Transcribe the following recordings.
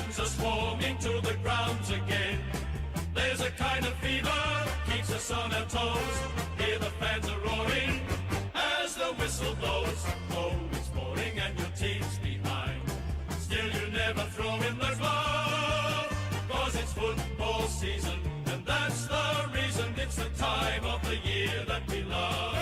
fans are swarming to the grounds again. There's a kind of fever keeps us on our toes. Hear the fans are roaring as the whistle blows. Oh, it's pouring and your team's behind. Still you never throw in the glove, 'cause it's football season, and that's the reason it's the time of the year that we love.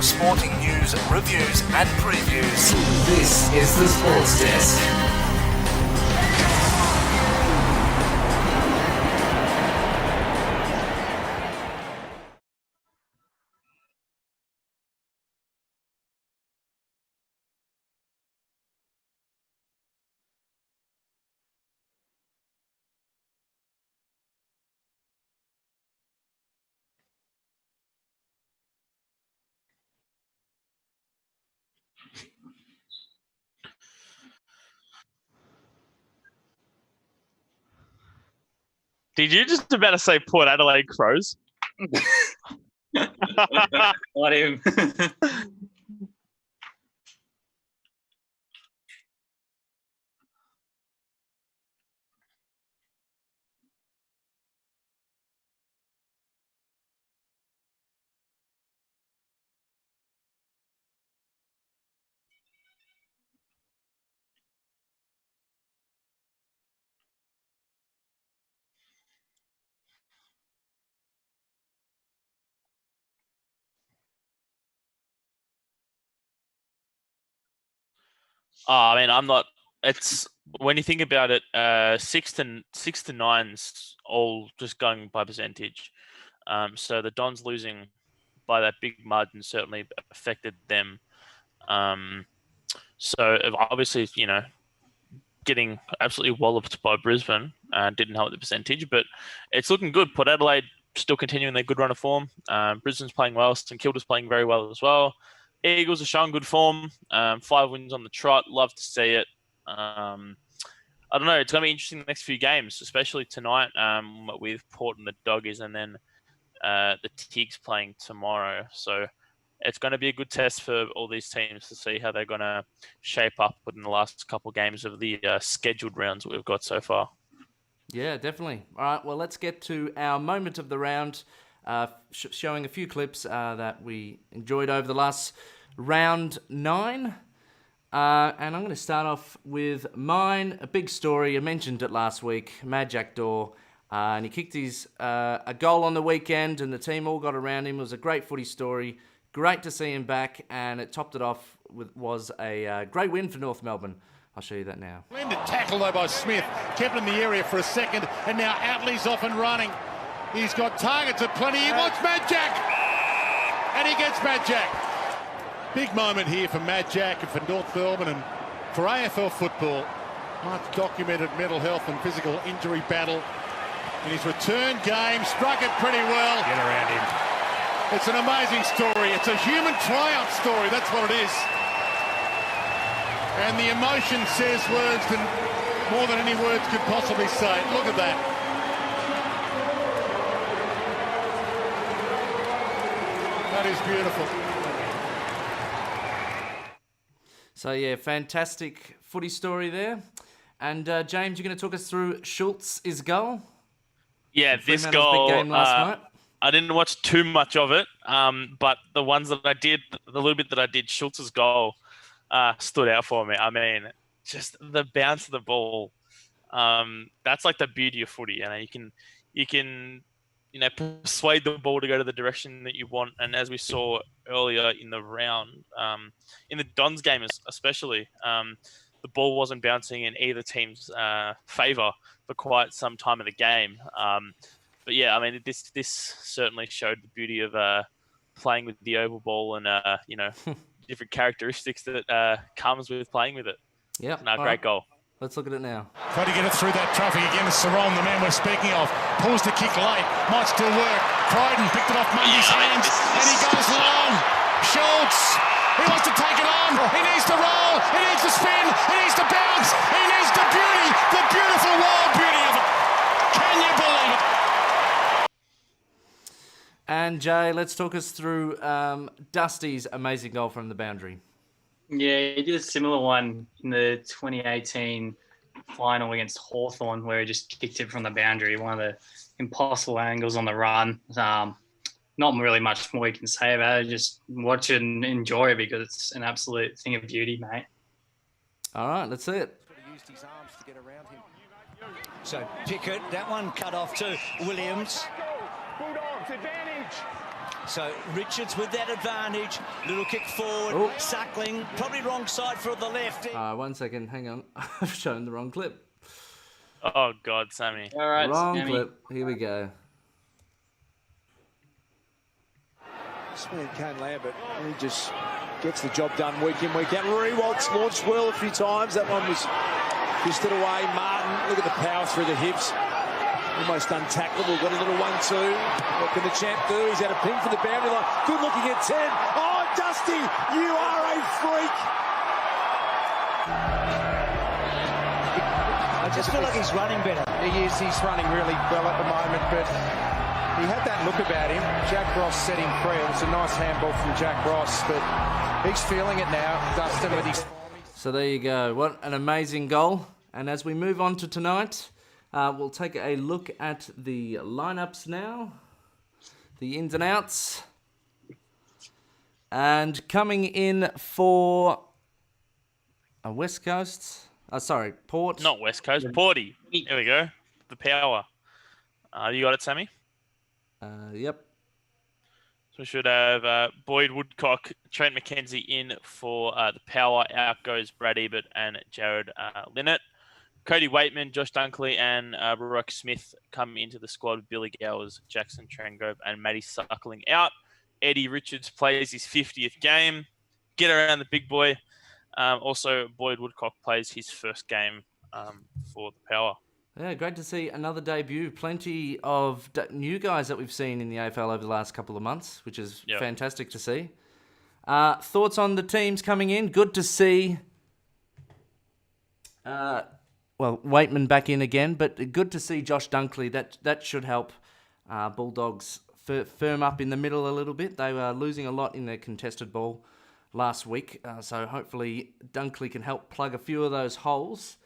Sporting news, reviews and previews. This is the Sports Desk. Did you just about to say Port Adelaide Crows? What him? I mean, I'm not. It's when you think about it, 6 to 9's all just going by percentage. So the Dons losing by that big margin certainly affected them. So obviously, getting absolutely walloped by Brisbane didn't help the percentage, but it's looking good. Port Adelaide still continuing their good run of form. Brisbane's playing well. St Kilda's playing very well as well. Eagles are showing good form. 5 wins on the trot. Love to see it. I don't know. It's going to be interesting the next few games, especially tonight with Port and the Doggies, and then the Tigs playing tomorrow. So it's going to be a good test for all these teams to see how they're going to shape up within the last couple of games of the scheduled rounds that we've got so far. Yeah, definitely. All right, well, let's get to our moment of the round, showing a few clips that we enjoyed over the last round 9. And I'm going to start off with mine, a big story. I mentioned it last week, Mad Jack Daw. And he kicked a goal on the weekend, and the team all got around him. It was a great footy story. Great to see him back, and it topped it off was a great win for North Melbourne. I'll show you that now. Splendid tackle though by Smith, kept in the area for a second, and now Atley's off and running. He's got targets at plenty. He wants Mad Jack, and he gets Mad Jack. Big moment here for Mad Jack and for North Melbourne and for AFL football. Much documented mental health and physical injury battle. In his return game, struck it pretty well. Get around him. It's an amazing story. It's a human triumph story. That's what it is. And the emotion says words more than any words could possibly say. Look at that. That is beautiful. So, yeah, fantastic footy story there. And, James, you're going to talk us through Schultz's goal? Yeah, this Fremantle's goal, big game last night. I didn't watch too much of it, but the ones that I did, the little bit that I did, Schultz's goal stood out for me. I mean, just the bounce of the ball. That's like the beauty of footy. You can persuade the ball to go to the direction that you want. And as we saw earlier in the round, in the Dons game especially, the ball wasn't bouncing in either team's favour for quite some time in the game. But yeah, I mean, this certainly showed the beauty of playing with the oval ball and different characteristics that comes with playing with it. Yeah, great goal. Let's look at it now. Tried to get it through that traffic again. It's Sarong, the man we're speaking of. Pulls the kick late. Might still work. Crichton picked it off Mundy's hands. And he goes long. Schultz. He wants to take it on. He needs to roll. He needs to spin. He needs to bounce. He needs the beauty. The beautiful wild beauty of it. Can you believe it? And, Jay, let's talk us through Dusty's amazing goal from the boundary. Yeah, he did a similar one in the 2018 final against Hawthorn where he just kicked it from the boundary. One of the impossible angles on the run. Not really much more you can say about it. Just watch it and enjoy it because it's an absolute thing of beauty, mate. All right, let's see it. Used his arms to get around him. So Pickett, that one cut off to Williams. Bulldogs advantage. So Richards with that advantage. Little kick forward. Suckling, probably wrong side for the left. 1 second, hang on. I've shown the wrong clip. Oh, God, Sammy. All right, Wrong Sammy. clip. Here we go. Swing Kane Lambert. He just gets the job done week in, week out. Rewalt's launched well a few times. That one was fisted away. Martin, look at the power through the hips. Almost untackleable. Got a little 1-2. What can the champ do? He's had a ping for the boundary line. Good looking at 10. Oh, Dusty, you are a freak. I just feel like he's running better. He is. He's running really well at the moment, but he had that look about him. Jack Ross set him free. It was a nice handball from Jack Ross, but he's feeling it now, Dustin. But he's... So there you go. What an amazing goal. And as we move on to tonight, we'll take a look at the lineups now, the ins and outs. And coming in for a West Coast, Port. Not West Coast, Porty. There we go. The power. You got it, Sammy? Yep. So we should have Boyd Woodcock, Trent McKenzie in for the power. Out goes Brad Ebert and Jared Linnett. Cody Waitman, Josh Dunkley, and Baroque Smith come into the squad with Billy Gowers, Jackson Trangrove, and Matty Suckling out. Eddie Richards plays his 50th game. Get around the big boy. Also, Boyd Woodcock plays his first game for the power. Yeah, great to see another debut. Plenty of new guys that we've seen in the AFL over the last couple of months, which is fantastic to see. Thoughts on the teams coming in? Good to see... Waitman back in again, but good to see Josh Dunkley. That should help Bulldogs firm up in the middle a little bit. They were losing a lot in their contested ball last week, so hopefully Dunkley can help plug a few of those holes.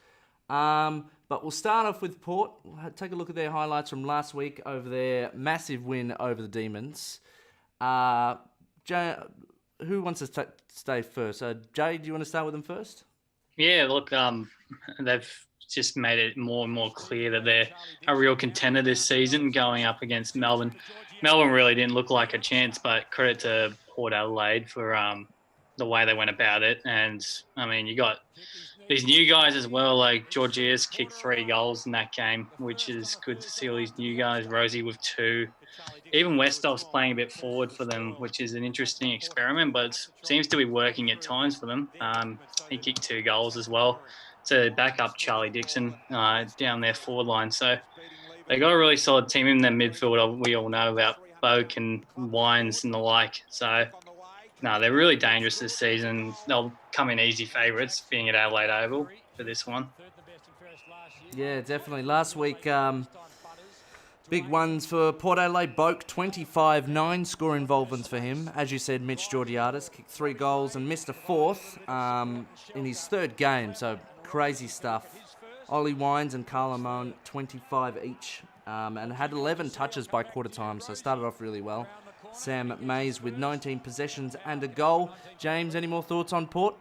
But we'll start off with Port. We'll take a look at their highlights from last week over their massive win over the Demons. Jay, who wants to stay first? Jay, do you want to start with them first? Yeah, look, they've just made it more and more clear that they're a real contender this season going up against Melbourne. Melbourne really didn't look like a chance, but credit to Port Adelaide for the way they went about it. And, I mean, you got these new guys as well, like Georgia's kicked 3 goals in that game, which is good to see all these new guys. Rosie with 2. Even Westhoff's playing a bit forward for them, which is an interesting experiment, but it seems to be working at times for them. He kicked 2 goals as well to back up Charlie Dixon down their forward line. So they got a really solid team in their midfield. We all know about Boak and Wines and the like. So, no, they're really dangerous this season. They'll come in easy favourites, being at Adelaide Oval for this one. Yeah, definitely. Last week, big ones for Port Adelaide. Boak, 25-9 score involvements for him. As you said, Mitch Georgiadis kicked 3 goals and missed a 4th in his 3rd game. So, crazy stuff. Ollie Wines and Carl Amon, 25 each, and had 11 touches by quarter time, so started off really well. Sam Mays with 19 possessions and a goal. James, any more thoughts on Port?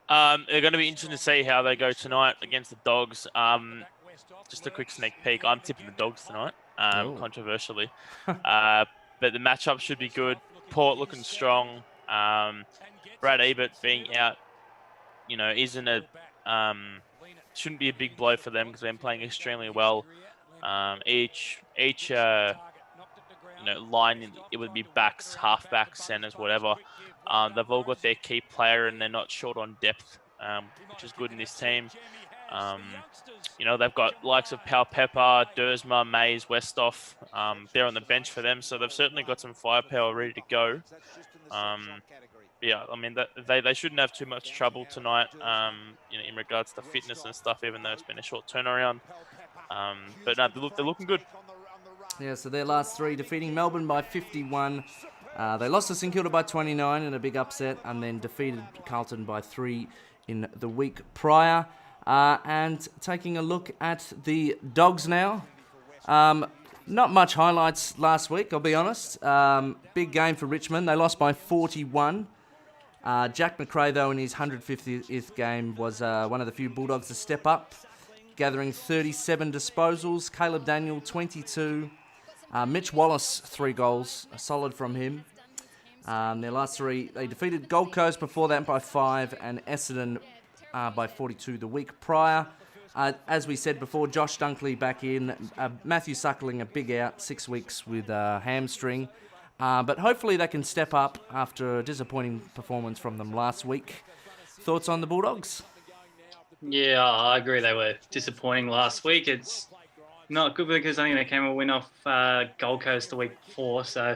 They're going to be interesting to see how they go tonight against the Dogs. Just a quick sneak peek. I'm tipping the Dogs tonight, controversially. But the matchup should be good. Port looking strong. Brad Ebert being out, shouldn't be a big blow for them because they're playing extremely well. Each line, it would be backs, half-backs, centers, whatever. They've all got their key player and they're not short on depth, which is good in this team. They've got likes of Pal Pepper, Dersma, Mays, Westhoff. They're on the bench for them, so they've certainly got some firepower ready to go. They shouldn't have too much trouble tonight, in regards to fitness and stuff, even though it's been a short turnaround. But no, they're looking good. Yeah, so their last 3, defeating Melbourne by 51. They lost to St Kilda by 29 in a big upset, and then defeated Carlton by 3 in the week prior. And taking a look at the Dogs now. Not much highlights last week, I'll be honest. Big game for Richmond. They lost by 41. Jack McRae, though, in his 150th game, was one of the few Bulldogs to step up, gathering 37 disposals. Caleb Daniel, 22. Mitch Wallace, 3 goals, solid from him. Their last 3, they defeated Gold Coast before that by 5, and Essendon by 42 the week prior. As we said before, Josh Dunkley back in. Matthew Suckling, a big out, 6 weeks with hamstring. But hopefully they can step up after a disappointing performance from them last week. Thoughts on the Bulldogs? Yeah, I agree. They were disappointing last week. It's not good because I think they came a win off Gold Coast the week before. So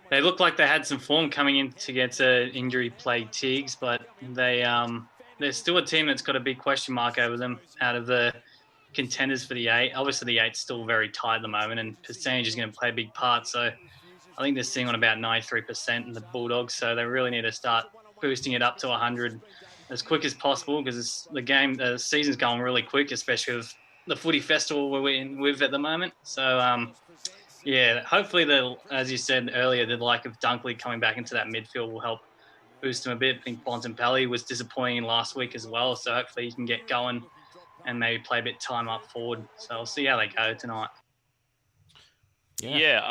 they looked like they had some form coming in against injury-plagued Tigs, but they're still a team that's got a big question mark over them out of the contenders for the 8. Obviously, the 8's still very tight at the moment, and percentage is going to play a big part. So I think they're sitting on about 93% in the Bulldogs, so they really need to start boosting it up to 100 as quick as possible because the season's going really quick, especially with the footy festival we're with at the moment. So, hopefully, as you said earlier, the like of Dunkley coming back into that midfield will help boost him a bit. I think Bontempelli was disappointing last week as well, so hopefully he can get going and maybe play a bit time up forward. So I'll see how they go tonight. Yeah,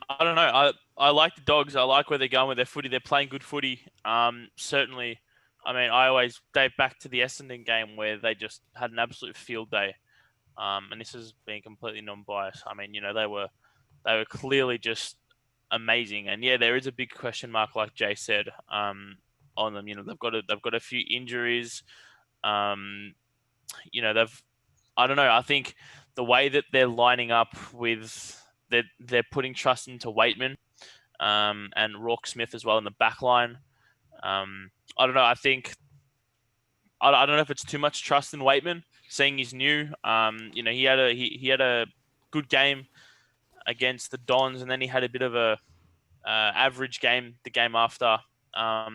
I don't know. I like the Dogs. I like where they're going with their footy. They're playing good footy. Certainly, I always date back to the Essendon game where they just had an absolute field day. And this is being completely non-biased. They were clearly just amazing. And yeah, there is a big question mark, like Jay said, on them. They've got a few injuries. I don't know. I think the way that they're lining up with they're putting trust into Waitman and Rourke Smith as well in the back line. I don't know. I think I don't know if it's too much trust in Waitman, seeing he's new. He had a good game against the Dons, and then he had a bit of a average game the game after. I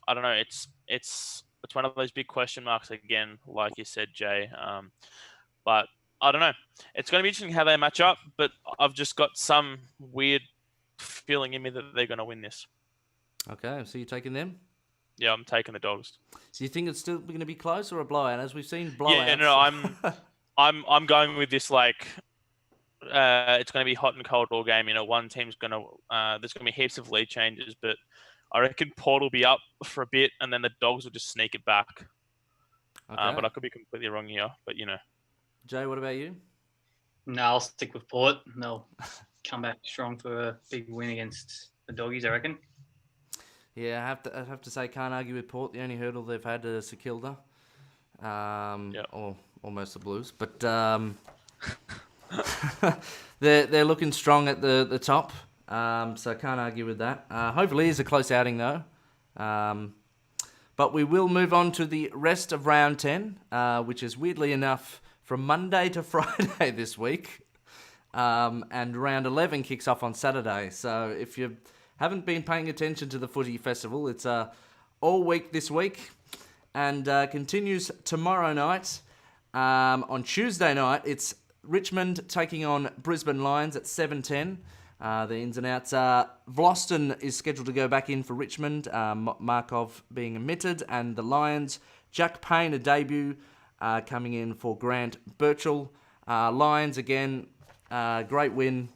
don't know. It's one of those big question marks again, like you said, Jay. But I don't know. It's going to be interesting how they match up, but I've just got some weird feeling in me that they're going to win this. Okay, so you're taking them? Yeah, I'm taking the Dogs. So you think it's still going to be close or a blowout? As we've seen blowouts. Yeah, no, I'm going with this like it's going to be hot and cold all game. One team's going to there's going to be heaps of lead changes, but I reckon Port will be up for a bit, and then the Dogs will just sneak it back. Okay. But I could be completely wrong here. But Jay, what about you? No, I'll stick with Port. They'll come back strong for a big win against the Doggies, I reckon. Yeah, I have to say, can't argue with Port. The only hurdle they've had is St Kilda, or almost the Blues. But they're looking strong at the top, so can't argue with that. Hopefully it's a close outing though. But we will move on to the rest of round 10, which is weirdly enough from Monday to Friday this week. And round 11 kicks off on Saturday. So if you haven't been paying attention to the footy festival, it's all week this week and continues tomorrow night. On Tuesday night, it's Richmond taking on Brisbane Lions at 7:10. The ins and outs are Vlosten is scheduled to go back in for Richmond, Markov being omitted, and the Lions, Jack Payne, a debut, coming in for Grant Birchall. Lions, again, great win.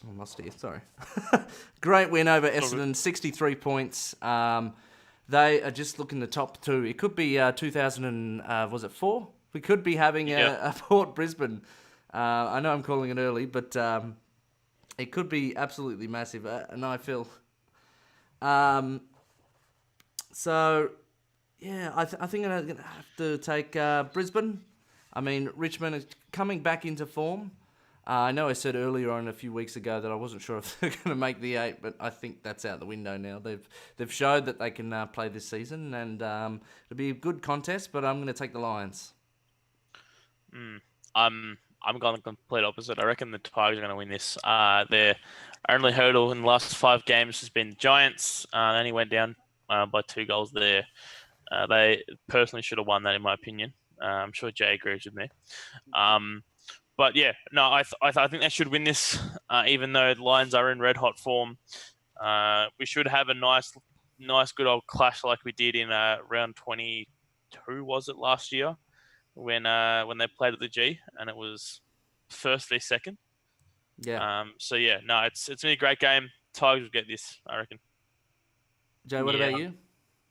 Oh, lost here, sorry. Great win over Essendon, 63 points. They are just looking the top two. It could be 2004? We could be having a Port Brisbane. I know I'm calling it early, but it could be absolutely massive, and I feel. So, yeah, I think I'm going to have to take Brisbane. I mean, Richmond is coming back into form. I know I said earlier on a few weeks ago that I wasn't sure if they're going to make the 8, but I think that's out the window now. They've showed that they can play this season, and it'll be a good contest, but I'm going to take the Lions. I'm going the complete opposite. I reckon the Tigers are going to win this. Their only hurdle in the last 5 games has been Giants. They only went down by 2 goals there. They personally should have won that, in my opinion. I'm sure Jay agrees with me. But yeah, no, I think they should win this, even though the Lions are in red hot form. We should have a nice, good old clash like we did in round 22, was it last year, when they played at the G, and it was first v second. Yeah. So yeah, no, it's been a great game. Tigers will get this, I reckon. Jay, what about you?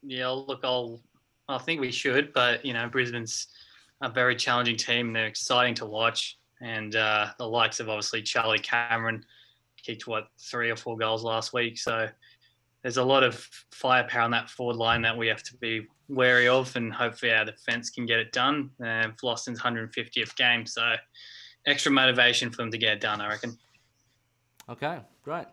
Yeah, look, I think we should, but Brisbane's a very challenging team. They're exciting to watch. And the likes of obviously Charlie Cameron kicked 3 or 4 goals last week. So there's a lot of firepower on that forward line that we have to be wary of, and hopefully our defence can get it done. Floston's 150th game, so extra motivation for them to get it done, I reckon. Okay, great.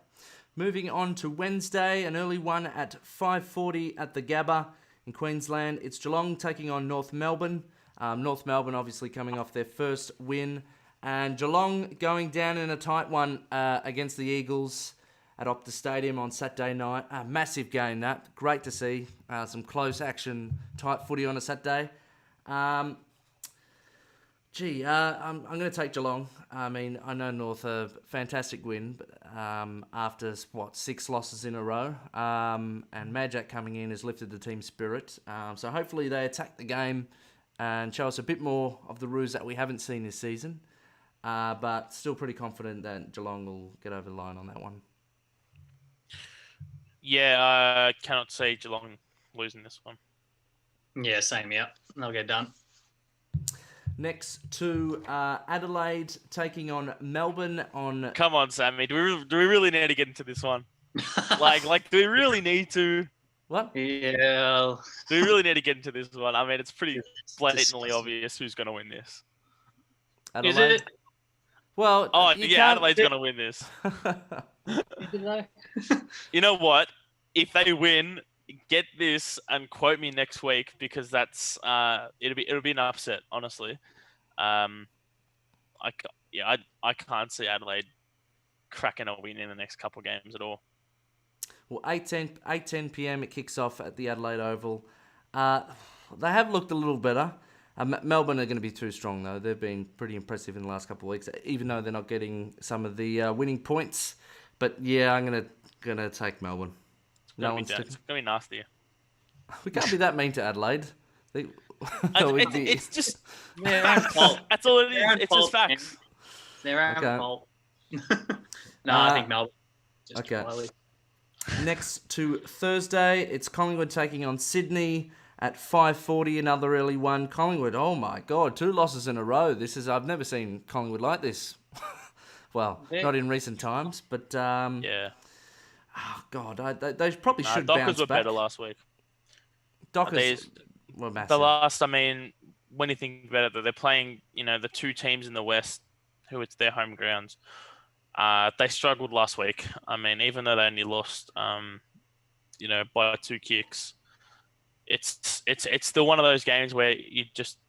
Moving on to Wednesday, an early one at 5:40 at the Gabba in Queensland. It's Geelong taking on North Melbourne. North Melbourne obviously coming off their first win. And Geelong going down in a tight one against the Eagles at Optus Stadium on Saturday night. A massive game, that. Great to see. Some close action, tight footy on a Saturday. I'm going to take Geelong. I mean, I know North a fantastic win, but after, 6 losses in a row. And Majak coming in has lifted the team's spirit. So hopefully they attack the game and show us a bit more of the ruse that we haven't seen this season. But still pretty confident that Geelong will get over the line on that one. Yeah, I cannot see Geelong losing this one. Yeah, same, yeah. They'll get done. Next to Adelaide taking on Melbourne on... Come on, Sammy. Do we really need to get into this one? like, do we really need to? What? Yeah. Do we really need to get into this one? I mean, it's pretty blatantly obvious who's going to win this. Adelaide? Is it? Well, Adelaide's going to win this. You know what? If they win, get this and quote me next week, because that's it'll be an upset, honestly. I can't see Adelaide cracking a win in the next couple of games at all. Well, 8:10 p.m. it kicks off at the Adelaide Oval. They have looked a little better. Melbourne are going to be too strong, though. They've been pretty impressive in the last couple of weeks, even though they're not getting some of the winning points. But yeah, I'm gonna take Melbourne. It's going to be nasty. We can't be that mean to Adelaide. It's just their own fault. That's all it is. It's just facts. Their own fault. I think Melbourne. Okay. Next to Thursday, it's Collingwood taking on Sydney at 5:40. Another early one. Collingwood. Oh my God, 2 losses in a row. I've never seen Collingwood like this. Well, not in recent times, but yeah. Oh God, they probably should Dockers bounce were back. better last week. Dockers were massive. The last, I mean, when you think about it, that they're playing, the two teams in the West, who it's their home grounds. They struggled last week. I mean, even though they only lost, by 2 kicks, it's still one of those games where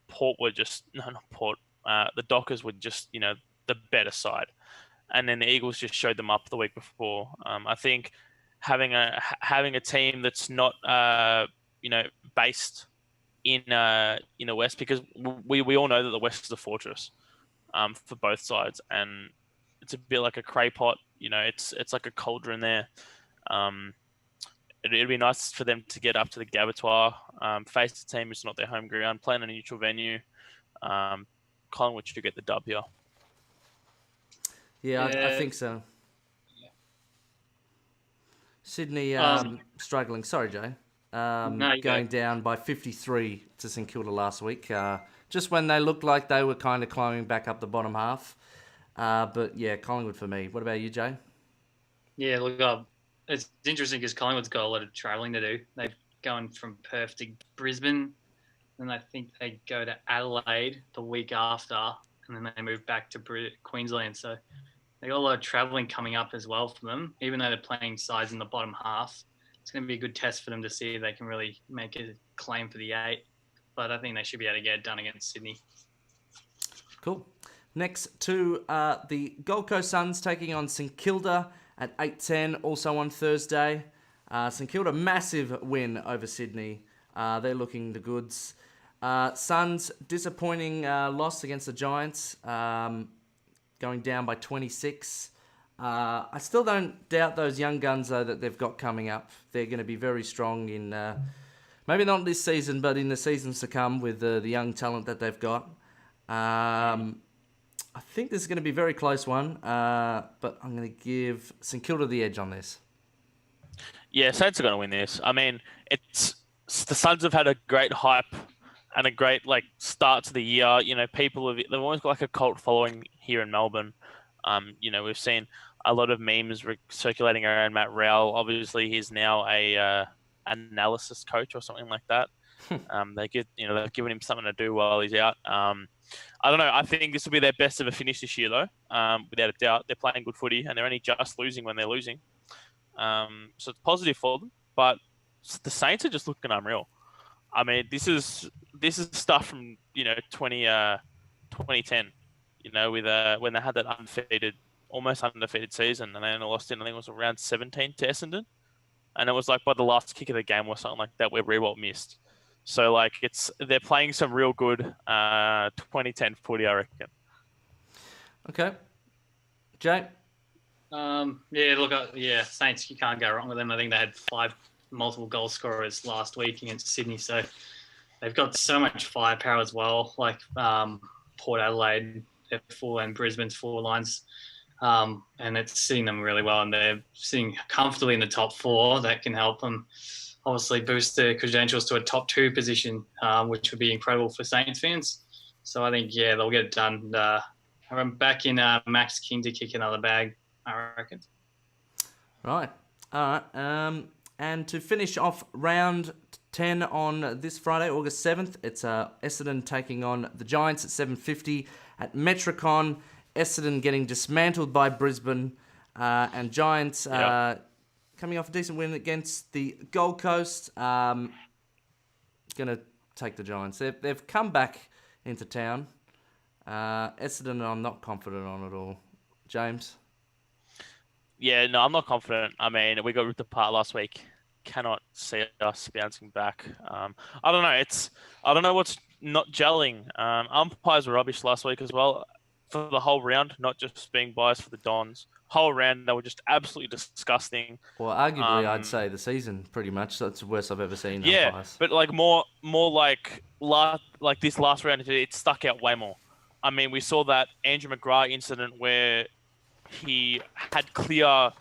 Port were just not Port. The Dockers were just the better side, and then the Eagles just showed them up the week before. I think having a team that's not based in the West, because we all know that the West is a fortress for both sides, and it's a bit like a cray pot. It's like a cauldron there. It'd be nice for them to get up to the Gabatoir, face the team who's not their home ground, play in a neutral venue. Collingwood should get the dub here. Yeah, I think so. Yeah. Sydney struggling. Sorry, Jay. Going down by 53 to St Kilda last week. Just when they looked like they were kind of climbing back up the bottom half. But yeah, Collingwood for me. What about you, Jay? Yeah, look, it's interesting because Collingwood's got a lot of travelling to do. They've gone from Perth to Brisbane, and I think they go to Adelaide the week after, and then they move back to Queensland. So they got a lot of travelling coming up as well for them, even though they're playing sides in the bottom half. It's going to be a good test for them to see if they can really make a claim for the 8. But I think they should be able to get it done against Sydney. Cool. Next to the Gold Coast Suns taking on St Kilda at 8:10, also on Thursday. St Kilda, massive win over Sydney. They're looking the goods. Suns, disappointing loss against the Giants, going down by 26. I still don't doubt those young guns, though, that they've got coming up. They're going to be very strong in, maybe not this season, but in the seasons to come with the young talent that they've got. I think this is going to be a very close one, but I'm going to give St Kilda the edge on this. Yeah, Saints are going to win this. I mean, the Suns have had a great hype and a great start to the year. They've always got a cult following here in Melbourne. We've seen a lot of memes circulating around Matt Rowell. Obviously, he's now a analysis coach or something like that. They've given him something to do while he's out. I don't know. I think this will be their best ever finish this year, though, without a doubt. They're playing good footy, and they're only just losing when they're losing. So it's positive for them. But the Saints are just looking unreal. I mean, this is stuff from 2010. With when they had that almost undefeated season, and they only lost in, I think it was around 17 to Essendon, and it was by the last kick of the game or something like that where Rewalt missed. So they're playing some real good 2010 footy, I reckon. Okay, Jay. Saints, you can't go wrong with them. I think they had 5 multiple goal scorers last week against Sydney, so they've got so much firepower as well. Port Adelaide, their 4 and Brisbane's 4 lines, and it's sitting them really well, and they're sitting comfortably in the top 4. That can help them obviously boost their credentials to a top 2 position, which would be incredible for Saints fans. So I think, they'll get it done. I'm back in Max King to kick another bag, I reckon. Right. All right. And to finish off round 10 on this Friday, August 7th, it's Essendon taking on the Giants at 7:50 at Metricon. Essendon getting dismantled by Brisbane, and Giants coming off a decent win against the Gold Coast. Going to take the Giants. They've come back into town. Essendon, I'm not confident on at all. James? Yeah, no, I'm not confident. I mean, we got ripped apart last week. Cannot see us bouncing back. I don't know. I don't know what's not gelling. Umpires were rubbish last week as well for the whole round, not just being biased for the Dons. Whole round, they were just absolutely disgusting. Well, arguably, I'd say the season pretty much. That's the worst I've ever seen. Yeah, umpires. but more this last round, it stuck out way more. I mean, we saw that Andrew McGrath incident where he had clear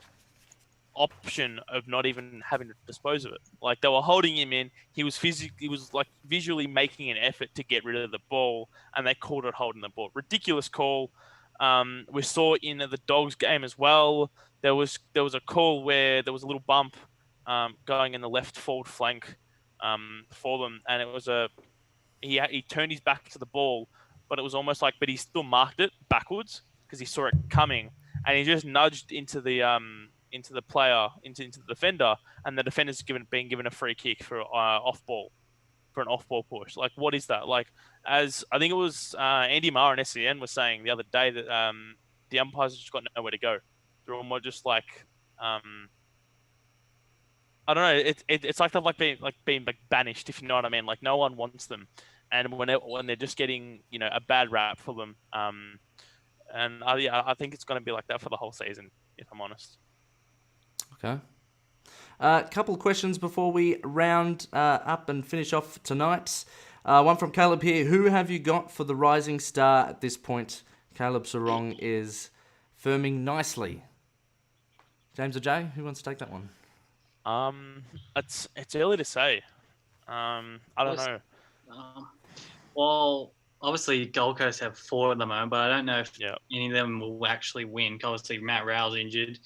option of not even having to dispose of it. They were holding him in. He was visually making an effort to get rid of the ball, and they called it holding the ball. Ridiculous call. We saw in the Dogs game as well. There was a call where there was a little bump going in the left forward flank for them, and it was a he turned his back to the ball, but it was almost like, but he still marked it backwards because he saw it coming, and he just nudged into the player, into the defender, and the defender's been given a free kick for an off-ball push. Like, what is that? Like, as I think it was Andy Marr and SEN was saying the other day that the umpires just got nowhere to go. They're all more just like, I don't know. It's like they've being banished, if you know what I mean. Like, no one wants them, and when they're just getting a bad rap for them. And I think it's going to be like that for the whole season, if I'm honest. Okay. A couple of questions before we round up and finish off tonight. One from Caleb here. Who have you got for the rising star at this point? Caleb Sarong is firming nicely. James or Jay, who wants to take that one? It's early to say. I don't know. Well, obviously Gold Coast have 4 at the moment, but I don't know if any of them will actually win. Obviously Matt Rowell's injured,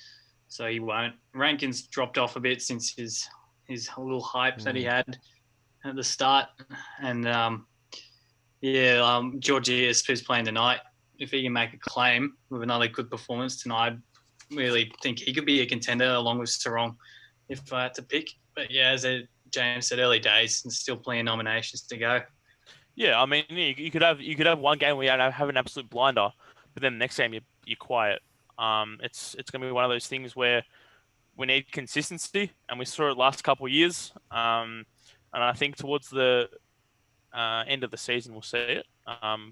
so he won't. Rankin's dropped off a bit since his little hype that he had at the start. And Georgius, who's playing tonight, if he can make a claim with another good performance tonight, I really think he could be a contender along with Sarong if I had to pick. But yeah, as James said, early days and still plenty of nominations to go. Yeah, I mean, you could have one game where you have an absolute blinder, but then the next game you're quiet. It's going to be one of those things where we need consistency, and we saw it last couple of years. And I think towards the end of the season we'll see it.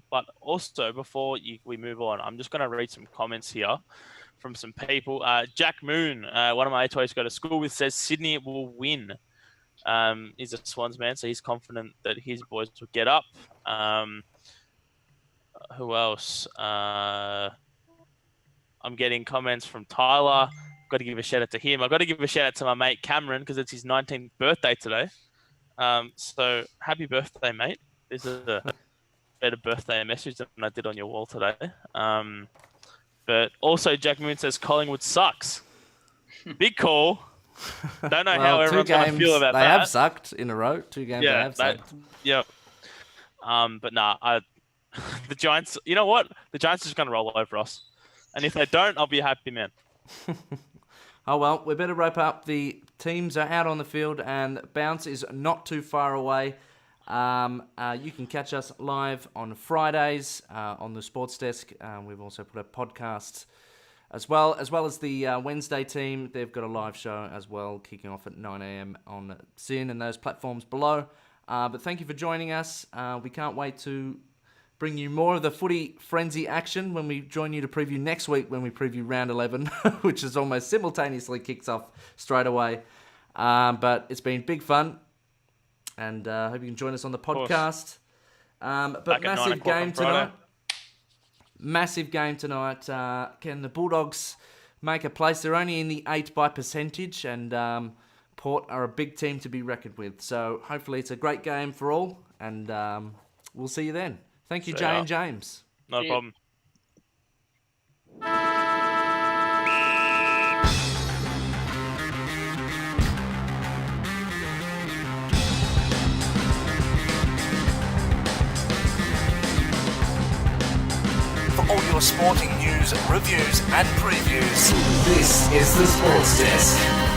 But also before we move on, I'm just going to read some comments here from some people. Jack Moon, one of my mates I go to school with, says Sydney will win. He's a Swans man, so he's confident that his boys will get up. Who else? I'm getting comments from Tyler. Got to give a shout out to him. I've got to give a shout out to my mate Cameron because it's his 19th birthday today. So happy birthday, mate. This is a better birthday message than I did on your wall today. But also Jack Moon says Collingwood sucks. Big call. Don't know how everyone's going to feel about that. They have sucked in a row. 2 games they have sucked. Yeah. But nah, the Giants, you know what? The Giants are just going to roll over us. And if they don't, I'll be a happy man. Oh, well, we better wrap up. The teams are out on the field and bounce is not too far away. You can catch us live on Fridays on the Sports Desk. We've also put a podcast as well as the Wednesday team. They've got a live show as well, kicking off at 9 a.m. on SYN and those platforms below. But thank you for joining us. We can't wait to bring you more of the footy frenzy action when we join you to preview next week when we preview round 11, which is almost simultaneously kicks off straight away. But it's been big fun, and I hope you can join us on the podcast. But massive game tonight. Massive game tonight. Can the Bulldogs make a place? They're only in the 8 by percentage, and Port are a big team to be reckoned with. So hopefully it's a great game for all, and we'll see you then. Thank you, Jay and James. No problem. For all your sporting news, reviews and previews, This is the Sports Desk.